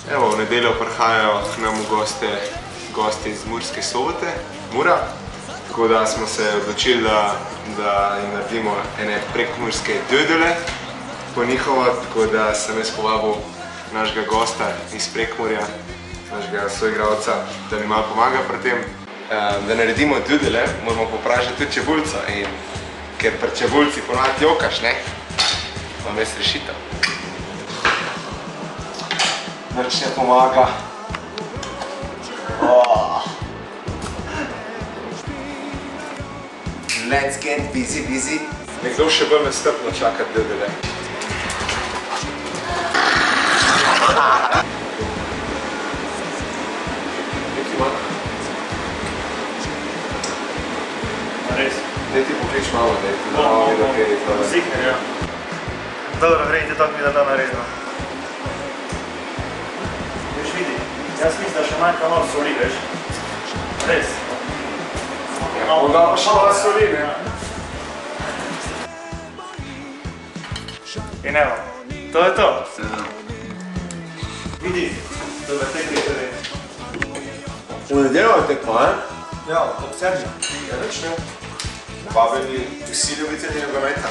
Evo, v nedeljo prihajajo k nam gosti iz Murske Sobote, Mura. Tako da smo se odločili, da jim naredimo ene prekmurske dödele po njihovo, tako da sem jaz povabil našega gosta iz Prekmurja, našega soigralca, da mi malo pomaga pri tem. Da naredimo dödele, moramo popražiti tudi čebulco in ker pri čebulci ponavadi jokaš, ne, vam jaz rešitev. Nič ne pomaga. Let's get busy, busy. Nekdo še bolj nestrpno čaka dödele. Nekaj manj. Res? Daj ti poklič malo, da ti malo videl, kaj je to. Zihner, ja. Dobro, grejte tako mi, da da naredno. Veš, vidi, jaz mislim, da še manjka malo soli, veš? Res? Ja, onda pa še malo soli, ne? In evo, to je to. Vidi, to je tek nekaj. V nedeljo je tekma, ne? Ja, ob 7. Ja, nič ne. Vabljeni vsi ljubitelji nogometa.